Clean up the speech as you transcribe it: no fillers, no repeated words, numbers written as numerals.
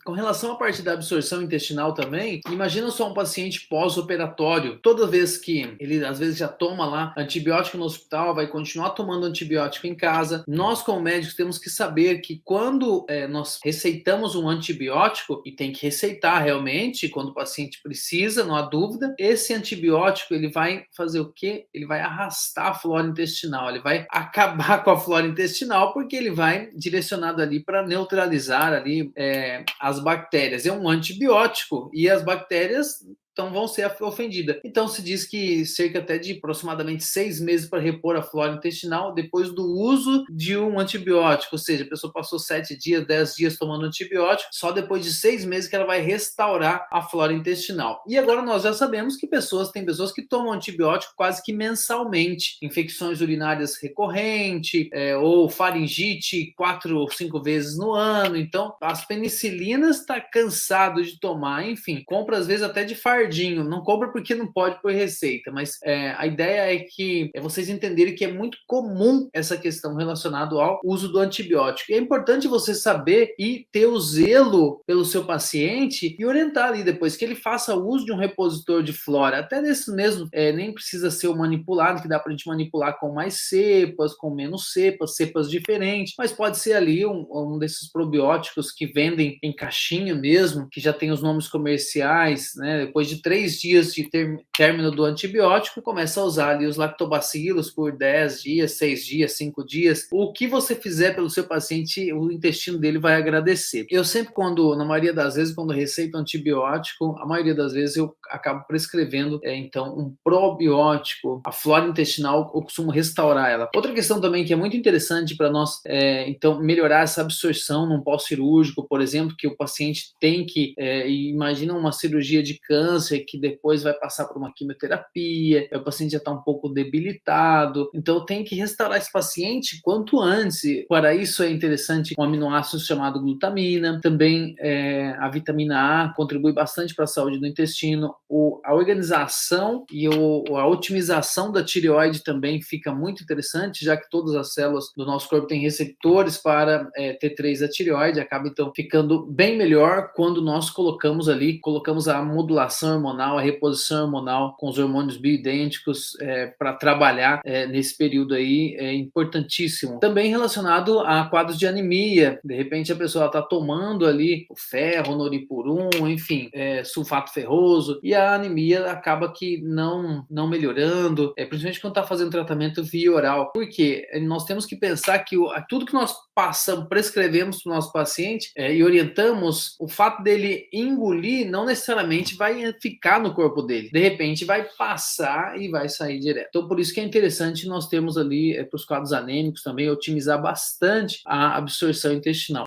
Com relação à parte da absorção intestinal também, imagina só um paciente pós-operatório. Toda vez que ele, às vezes, já toma lá antibiótico no hospital, vai continuar tomando antibiótico em casa. Nós, como médicos, temos que saber que quando nós receitamos um antibiótico, e tem que receitar realmente, quando o paciente precisa, não há dúvida, esse antibiótico, ele vai fazer o quê? Ele vai arrastar a flora intestinal, ele vai acabar com a flora intestinal, porque ele vai direcionado ali para neutralizar ali as bactérias. É um antibiótico e as bactérias então vão ser ofendidas. Então se diz que cerca até de aproximadamente 6 meses para repor a flora intestinal depois do uso de um antibiótico, ou seja, a pessoa passou 7 dias, 10 dias tomando antibiótico, só depois de 6 meses que ela vai restaurar a flora intestinal. E agora nós já sabemos que tem pessoas que tomam antibiótico quase que mensalmente, infecções urinárias recorrentes, ou faringite 4 ou 5 vezes no ano. Então as penicilinas está cansado de tomar, enfim, compra às vezes até de fardinho, não compra porque não pode por receita, mas a ideia é que vocês entenderem que é muito comum essa questão relacionada ao uso do antibiótico. E é importante você saber e ter o zelo pelo seu paciente e orientar ali depois que ele faça uso de um repositor de flora, até desse mesmo, nem precisa ser o manipulado, que dá para a gente manipular com mais cepas, com menos cepas diferentes, mas pode ser ali um desses probióticos que vendem em caixinha mesmo, que já tem os nomes comerciais, né? Depois de 3 dias de término do antibiótico, começa a usar ali os lactobacilos por 10 dias, 6 dias, 5 dias. O que você fizer pelo seu paciente, o intestino dele vai agradecer. Eu sempre, na maioria das vezes, quando receito antibiótico, a maioria das vezes eu acabo prescrevendo, então, um probiótico. A flora intestinal, eu costumo restaurar ela. Outra questão também que é muito interessante para nós, então, melhorar essa absorção num pós-cirúrgico, por exemplo, que o paciente tem que, imagina uma cirurgia de câncer que depois vai passar por uma quimioterapia, o paciente já está um pouco debilitado, então tem que restaurar esse paciente quanto antes. Para isso é interessante um aminoácido chamado glutamina, também a vitamina A contribui bastante para a saúde do intestino, a organização e a otimização da tireoide também fica muito interessante, já que todas as células do nosso corpo têm receptores para T3 da tireoide, acaba então ficando bem melhor quando nós colocamos a modulação hormonal, a reposição hormonal com os hormônios bioidênticos para trabalhar nesse período aí, é importantíssimo. Também relacionado a quadros de anemia, de repente a pessoa está tomando ali o ferro, noripurum, enfim, sulfato ferroso, e a anemia acaba que não melhorando, principalmente quando está fazendo tratamento via oral. Por quê? Nós temos que pensar que tudo que nós prescrevemos para o nosso paciente e orientamos, o fato dele engolir não necessariamente vai ficar no corpo dele. De repente vai passar e vai sair direto. Então por isso que é interessante nós termos ali, para os quadros anêmicos também, otimizar bastante a absorção intestinal.